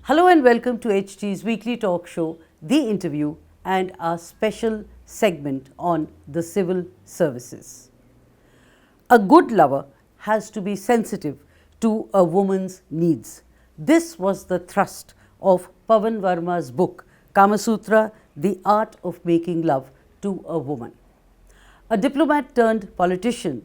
Hello and welcome to HT's weekly talk show, The Interview, and our special segment on the civil services. A good lover has to be sensitive to a woman's needs. This was the thrust of Pavan Varma's book, Kama Sutra, The Art of Making Love to a Woman. A diplomat turned politician,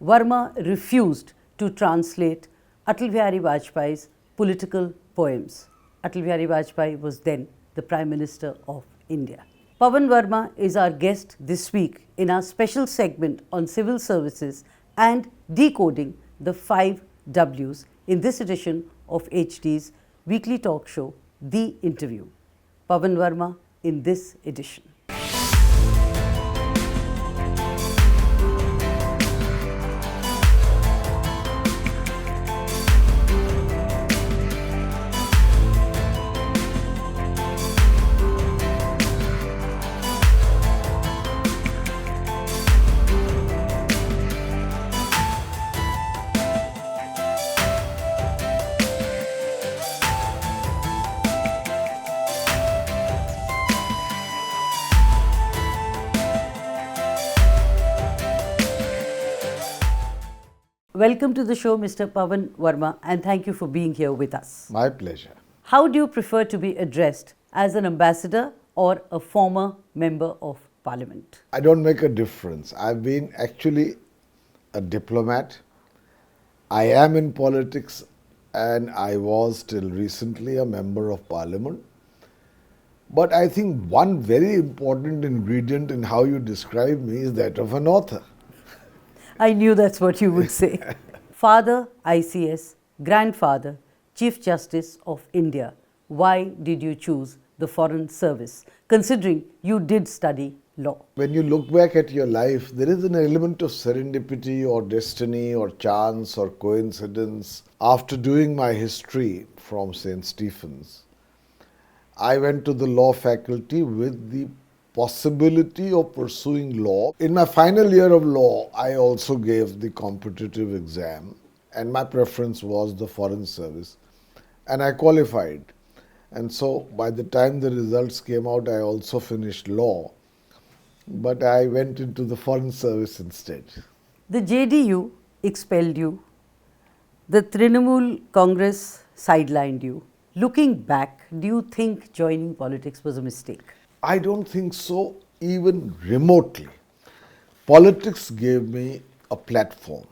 Varma refused to translate Atal Bihari Vajpayee's political poems. Atal Bihari Vajpayee was then the Prime Minister of India. Pavan Varma is our guest this week in our special segment on civil services and decoding the 5 W's in this edition of HD's weekly talk show, The Interview. Pavan Varma in this edition. Welcome to the show, Mr. Pavan Varma, and thank you for being here with us. My pleasure. How do you prefer to be addressed, as an ambassador or a former member of parliament? I don't make a difference. I've been actually a diplomat. I am in politics and I was till recently a member of parliament. But I think one very important ingredient in how you describe me is that of an author. I knew that's what you would say. Father, ICS, grandfather, Chief Justice of India. Why did you choose the Foreign Service, considering you did study law? When you look back at your life, there is an element of serendipity or destiny or chance or coincidence. After doing my history from St. Stephen's, I went to the law faculty with the possibility of pursuing law. In my final year of law, I also gave the competitive exam and my preference was the Foreign Service and I qualified. And so by the time the results came out, I also finished law, but I went into the Foreign Service instead. The JDU expelled you. The Trinamool Congress sidelined you. Looking back, do you think joining politics was a mistake? I don't think so, even remotely. Politics gave me a platform,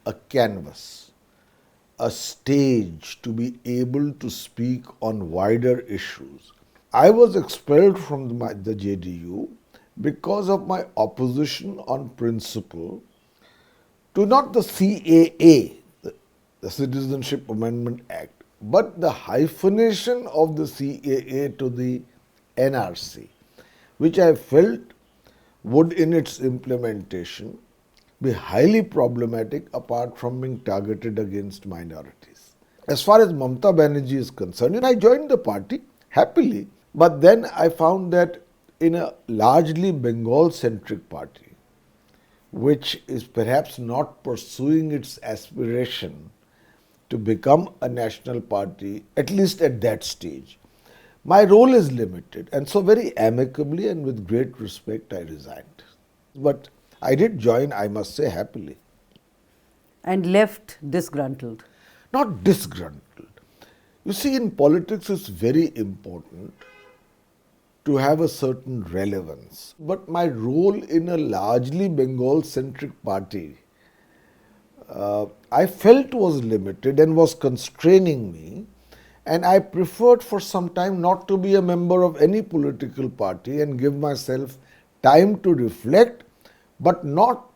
a canvas, a stage to be able to speak on wider issues. I was expelled from the JDU because of my opposition on principle to not the CAA, the Citizenship Amendment Act, but the hyphenation of the CAA to the NRC, which I felt would in its implementation be highly problematic apart from being targeted against minorities. As far as Mamata Banerjee is concerned, I joined the party happily, but then I found that in a largely Bengal-centric party, which is perhaps not pursuing its aspiration to become a national party, at least at that stage, my role is limited, and so very amicably and with great respect I resigned. But I did join, I must say, happily. And left disgruntled? Not disgruntled. You see, in politics it's very important to have a certain relevance. But my role in a largely Bengal-centric party, I felt was limited and was constraining me. And I preferred for some time not to be a member of any political party and give myself time to reflect, but not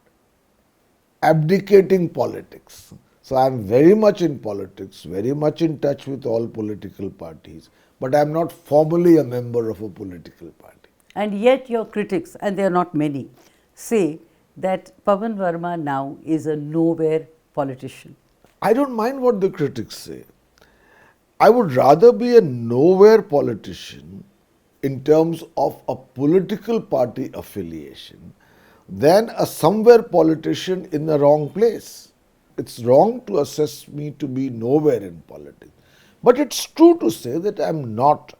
abdicating politics. So I am very much in politics, very much in touch with all political parties, but I am not formally a member of a political party. And yet your critics, and they are not many, say that Pavan Varma now is a nowhere politician. I don't mind what the critics say. I would rather be a nowhere politician in terms of a political party affiliation than a somewhere politician in the wrong place. It's wrong to assess me to be nowhere in politics. But it's true to say that I'm not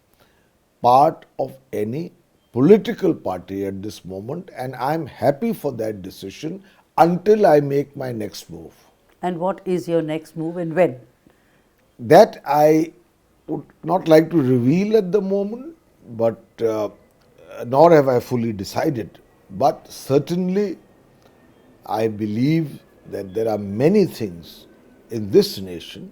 part of any political party at this moment, and I'm happy for that decision until I make my next move. And what is your next move and when? That I would not like to reveal at the moment, but nor have I fully decided. But certainly, I believe that there are many things in this nation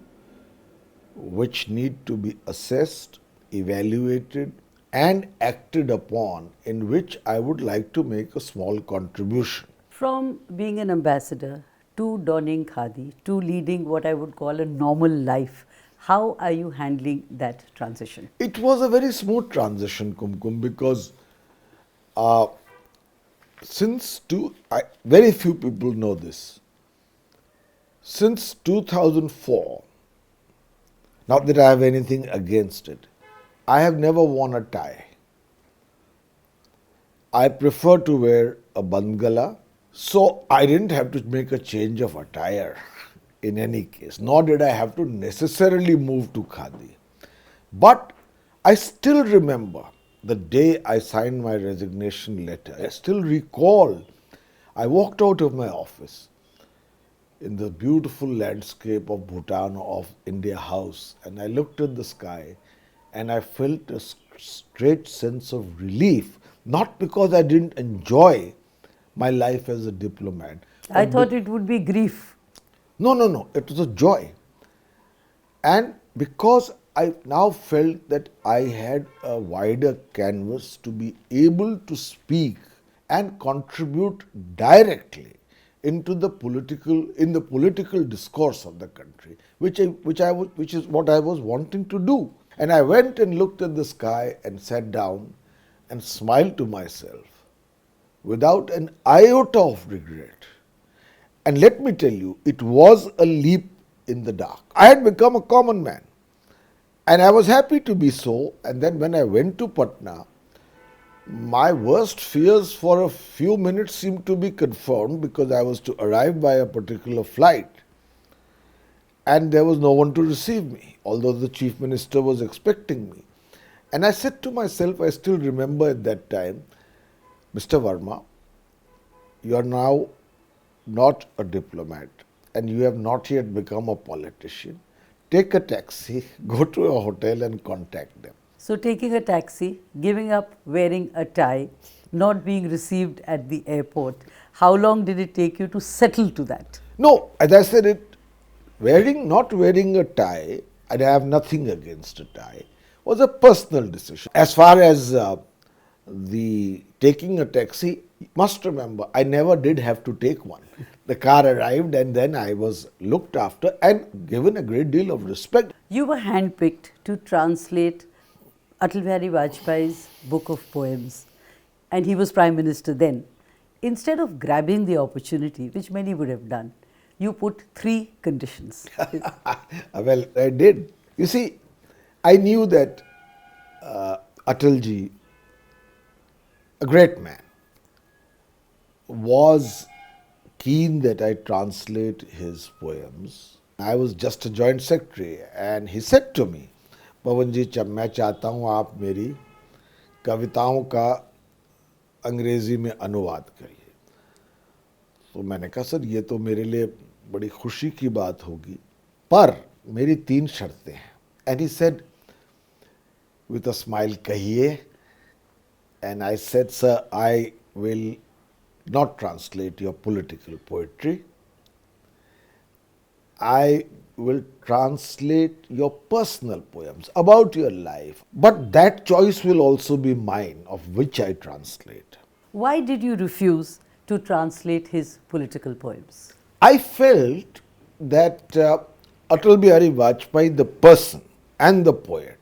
which need to be assessed, evaluated, and acted upon, in which I would like to make a small contribution. From being an ambassador to donning khadi to leading what I would call a normal life, how are you handling that transition? It was a very smooth transition, Kumkum, because very few people know this. Since 2004, not that I have anything against it, I have never worn a tie. I prefer to wear a bandgala, so I didn't have to make a change of attire in any case, nor did I have to necessarily move to khadi. But I still remember the day I signed my resignation letter. I still recall I walked out of my office in the beautiful landscape of Bhutan, of India House, and I looked at the sky and I felt a straight sense of relief, not because I didn't enjoy my life as a diplomat. I thought it would be grief. No, it was a joy. And because I now felt that I had a wider canvas to be able to speak and contribute directly into the political discourse of the country, which is what I was wanting to do. And I went and looked at the sky and sat down and smiled to myself without an iota of regret. And let me tell you, it was a leap in the dark. I had become a common man, and I was happy to be so. And then when I went to Patna, my worst fears for a few minutes seemed to be confirmed, because I was to arrive by a particular flight and there was no one to receive me, although the chief minister was expecting me. And I said to myself, I still remember at that time, Mr. Varma, you are now not a diplomat and you have not yet become a politician. Take a taxi, go to a hotel and contact them. So, taking a taxi, giving up wearing a tie, not being received at the airport, how long did it take you to settle to that? No, as I said, not wearing a tie, and I have nothing against a tie, was a personal decision. As far as the taking a taxi, you must remember, I never did have to take one. The car arrived and then I was looked after and given a great deal of respect. You were handpicked to translate Atal Bihari Vajpayee's book of poems, and he was Prime Minister then. Instead of grabbing the opportunity, which many would have done, you put 3 conditions. Well, I did. You see, I knew that Atalji, a great man, was keen that I translate his poems. I was just a joint secretary and he said to me, पवन जी, मैं चाहता हूँ आप मेरी कविताओं का अंग्रेजी में अनुवाद करिए. तो मैंने कहा, सर ये तो मेरे लिए बड़ी खुशी की बात होगी, पर मेरी 3 शर्तें हैं. And he said with a smile, कहिए. And I said, sir I will not translate your political poetry. I will translate your personal poems about your life. But that choice will also be mine, of which I translate. Why did you refuse to translate his political poems? I felt that Atal Bihari Vajpayee, the person and the poet,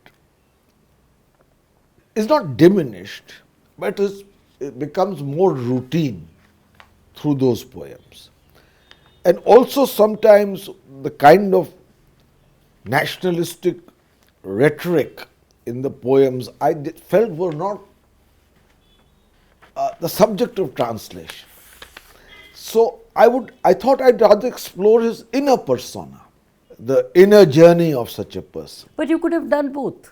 is not diminished, but it becomes more routine through those poems. And also sometimes the kind of nationalistic rhetoric in the poems I felt were not the subject of translation. So I thought I'd rather explore his inner persona, the inner journey of such a person. But you could have done both.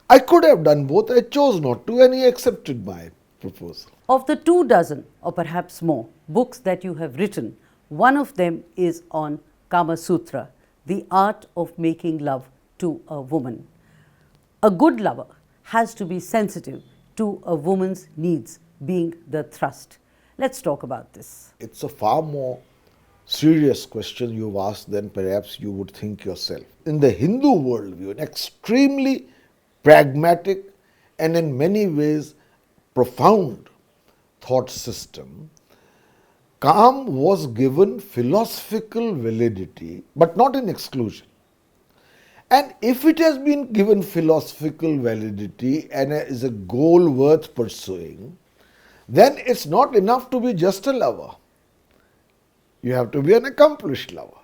I could have done both. I chose not to, and he accepted my proposal. Of the 24 or perhaps more books that you have written, one of them is on Kama Sutra, the art of making love to a woman. A good lover has to be sensitive to a woman's needs being the thrust. Let's talk about this. It's a far more serious question you've asked than perhaps you would think yourself. In the Hindu worldview, an extremely pragmatic and in many ways profound thought system, Kam was given philosophical validity, but not in exclusion. And if it has been given philosophical validity and is a goal worth pursuing, then it's not enough to be just a lover. You have to be an accomplished lover.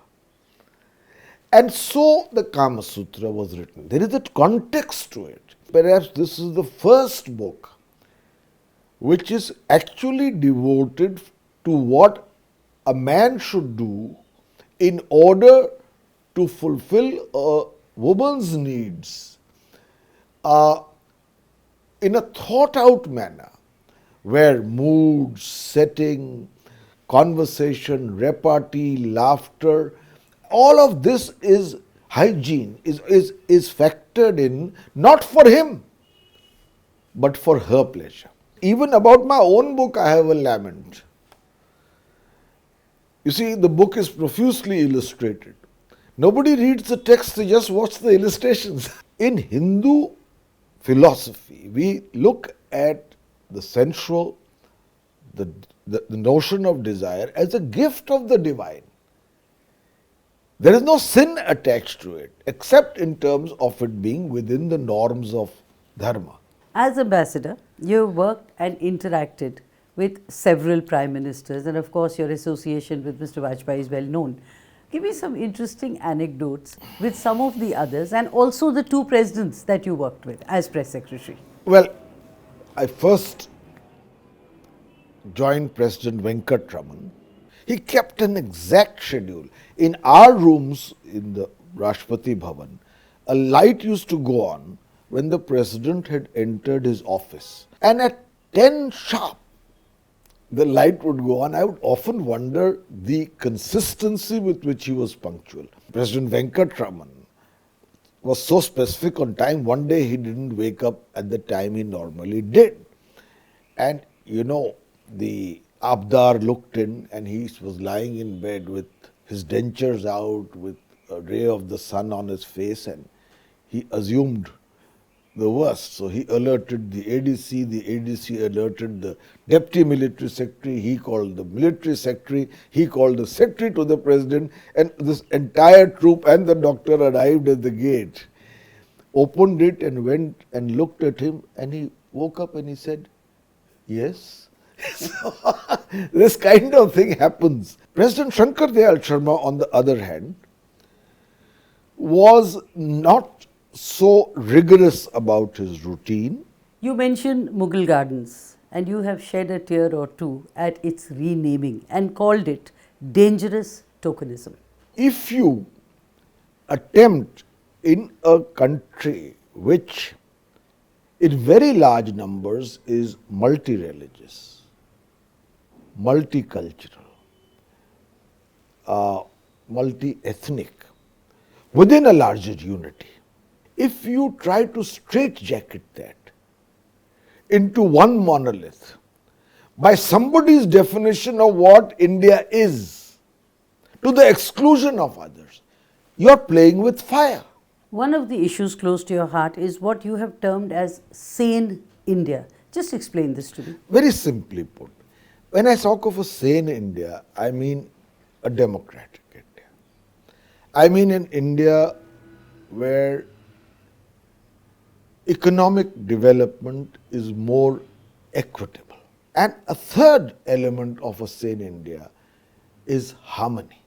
And so the Kama Sutra was written. There is a context to it. Perhaps this is the first book which is actually devoted to what a man should do in order to fulfill a woman's needs in a thought out manner, where mood, setting, conversation, repartee, laughter, all of this is hygiene, is factored in not for him, but for her pleasure. Even about my own book, I have a lament. You see, the book is profusely illustrated. Nobody reads the text, they just watch the illustrations. In Hindu philosophy, we look at the sensual, the notion of desire as a gift of the divine. There is no sin attached to it, except in terms of it being within the norms of dharma. As ambassador, you worked and interacted with several prime ministers, and of course your association with Mr. Vajpayee is well known. Give me some interesting anecdotes with some of the others, and also the 2 presidents that you worked with as press secretary. Well, I first joined President Venkatraman. He kept an exact schedule. In our rooms in the Rashtrapati Bhavan, a light used to go on when the president had entered his office. And at 10 sharp, the light would go on. I would often wonder the consistency with which he was punctual. President Venkatraman was so specific on time. One day he didn't wake up at the time he normally did. And you know, the Abdar looked in and he was lying in bed with his dentures out, with a ray of the sun on his face, and he assumed the worst. So he alerted the ADC alerted the deputy military secretary, he called the military secretary, he called the secretary to the president, and this entire troop and the doctor arrived at the gate, opened it and went and looked at him, and he woke up and he said, yes. So, this kind of thing happens. President Shankar Dayal Sharma, on the other hand, was not so rigorous about his routine. You mentioned Mughal Gardens, and you have shed a tear or two at its renaming and called it dangerous tokenism. If you attempt in a country which in very large numbers is multi-religious, multicultural, multi-ethnic, within a larger unity, if you try to straitjacket that into one monolith by somebody's definition of what India is, to the exclusion of others, you are playing with fire. One of the issues close to your heart is what you have termed as sane India. Just explain this to me. Very simply put, when I talk of a sane India, I mean a democratic India. I mean an India where economic development is more equitable. And a third element of a sane India is harmony.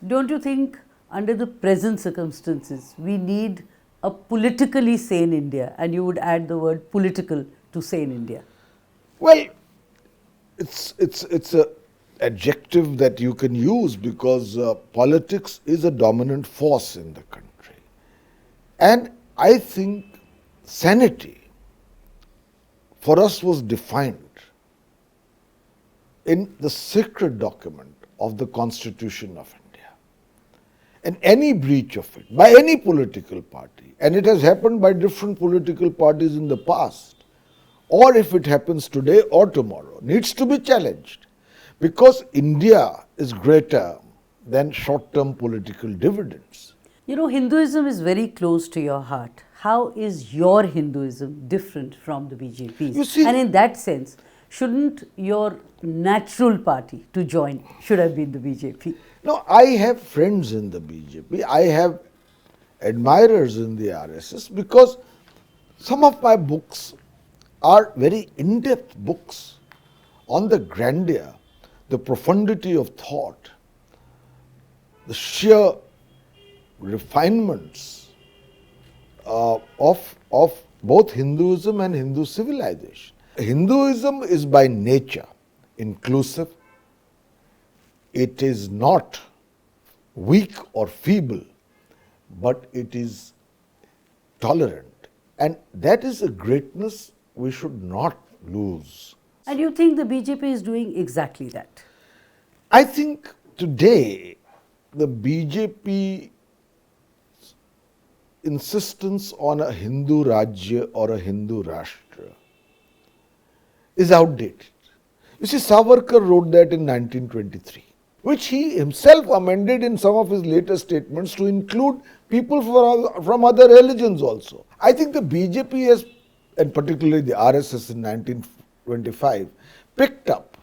Don't you think under the present circumstances we need a politically sane India, and you would add the word political to sane India? Well, it's adjective that you can use because politics is a dominant force in the country. And I think sanity for us was defined in the sacred document of the Constitution of India. And any breach of it by any political party, and it has happened by different political parties in the past, or if it happens today or tomorrow, needs to be challenged, because India is greater than short-term political dividends. You know, Hinduism is very close to your heart. How is your Hinduism different from the BJP's? You see, and in that sense, shouldn't your natural party to join should have been the BJP? no, I have friends in the BJP, I have admirers in the RSS, because some of my books are very in-depth books on the grandeur, the profundity of thought, the sheer refinements of both Hinduism and Hindu civilization. Hinduism is by nature inclusive. It is not weak or feeble, but it is tolerant. And that is a greatness we should not lose. And you think the BJP is doing exactly that? I think today the BJP insistence on a Hindu Rajya or a Hindu Rashtra is outdated. You see, Savarkar wrote that in 1923, which he himself amended in some of his later statements to include people from other religions also. I think the BJP has, and particularly the RSS in 1925, picked up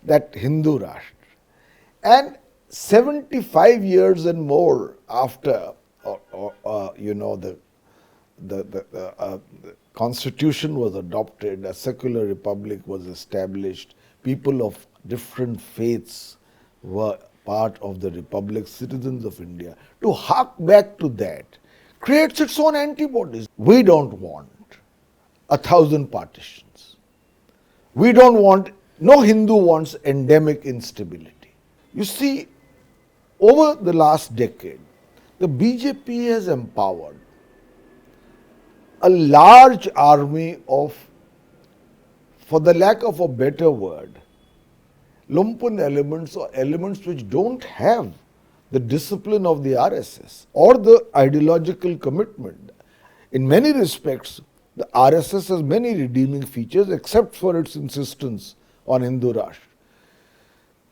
that Hindu Rashtra. And 75 years and more after, the constitution was adopted, a secular republic was established, people of different faiths were part of the republic, citizens of India. To hark back to that creates its own antibodies. We don't want 1,000 partitions. We don't want, no Hindu wants endemic instability. You see, over the last decade, the BJP has empowered a large army of, for the lack of a better word, lumpen elements or elements which don't have the discipline of the RSS or the ideological commitment. In many respects, the RSS has many redeeming features except for its insistence on Hindu Rashtra.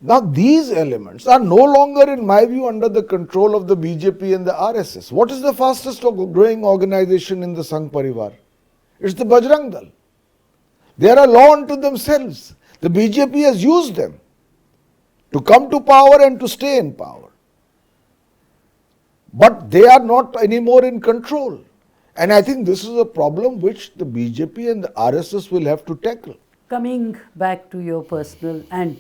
Now these elements are no longer, in my view, under the control of the BJP and the RSS. What is the fastest growing organization in the Sangh Parivar? It's the Bajrang Dal. They are a law unto themselves. The BJP has used them to come to power and to stay in power. But they are not anymore in control. And I think this is a problem which the BJP and the RSS will have to tackle. Coming back to your personal and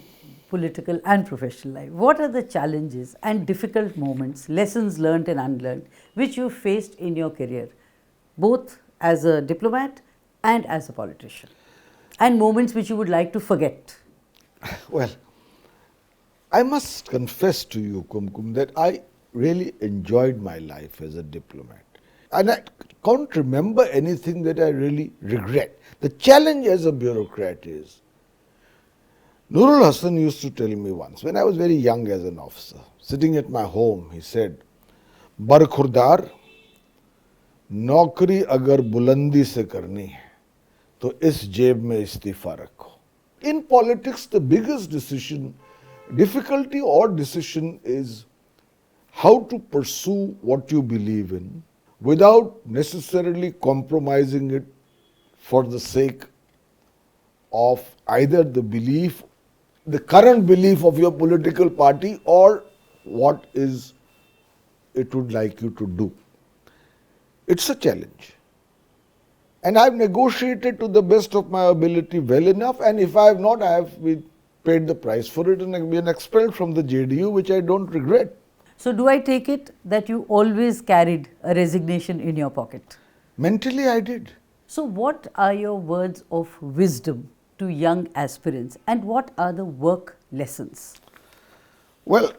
political and professional life, what are the challenges and difficult moments, lessons learned and unlearned, which you faced in your career, both as a diplomat and as a politician, and moments which you would like to forget? Well, I must confess to you, Kumkum, that I really enjoyed my life as a diplomat. And I can't remember anything that I really regret. The challenge as a bureaucrat is, Nurul Hasan used to tell me once, when I was very young as an officer, sitting at my home, he said, Barkhurdar, नौकरी अगर बुलंदी से करनी है तो इस जेब में इस्तीफा रखो. In politics, the biggest decision, difficulty or decision is how to pursue what you believe in without necessarily compromising it for the sake of either the belief, the current belief of your political party, or what is it would like you to do. It's a challenge. And I've negotiated to the best of my ability well enough, and if I have not, I have paid the price for it and been expelled from the JDU, which I don't regret. So do I take it that you always carried a resignation in your pocket? Mentally, I did. So what are your words of wisdom to young aspirants, and what are the work lessons? Well,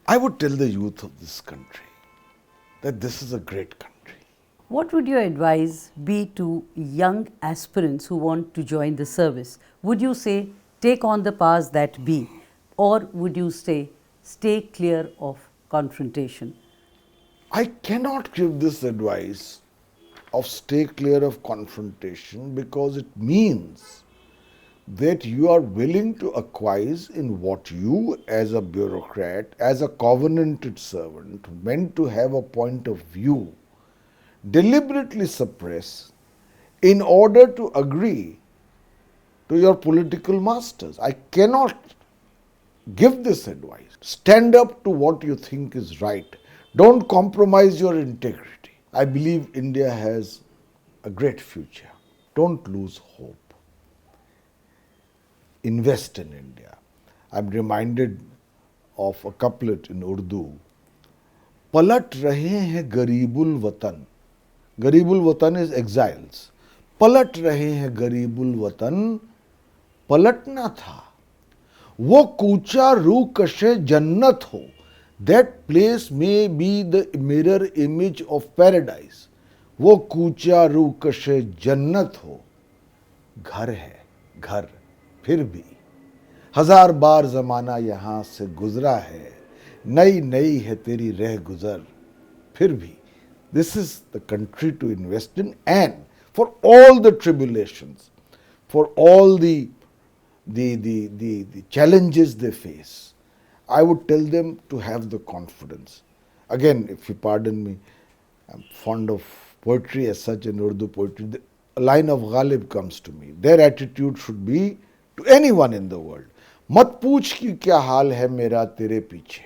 I would tell the youth of this country that this is a great country. What would your advice be to young aspirants who want to join the service? Would you say take on the powers that be, or would you say stay clear of confrontation? I cannot give this advice of stay clear of confrontation because it means that you are willing to acquiesce in what you as a bureaucrat, as a covenanted servant, meant to have a point of view, deliberately suppress in order to agree to your political masters. I cannot give this advice. Stand up to what you think is right. Don't compromise your integrity. I believe India has a great future. Don't lose hope. Invest in India. I'm reminded of a couplet in Urdu. पलट रहे हैं गरीबुल वतन. गरीबुल वतन is exiles. पलट रहे हैं गरीबुल वतन, पलटना था. वो कूचा रू कशे जन्नत हो. That place may be the mirror image of paradise. वो कूचा रू कशे जन्नत हो. घर है, घर, फिर भी. हजार बार जमाना यहां से गुजरा है. नई नई है तेरी रह गुजर, फिर भी. This is the country to invest in, and for all the tribulations, for all the challenges they face, I would tell them to have the confidence. Again, if you pardon me, I'm fond of poetry as such, in Urdu poetry. A line of Ghalib comes to me. Their attitude should be to anyone in the world. मत पूछ कि क्या हाल है मेरा तेरे पीछे.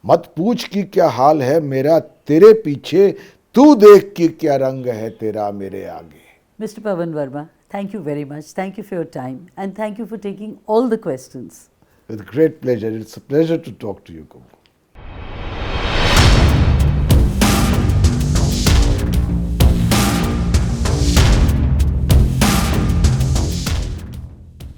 मत पूछ कि क्या हाल है मेरा तेरे पीछे. तू देख कि क्या रंग है तेरा मेरे आगे. Mr. Pavan Varma, thank you very much. Thank you for your time, and thank you for taking all the questions. With great pleasure. It's a pleasure to talk to you, Kumkum.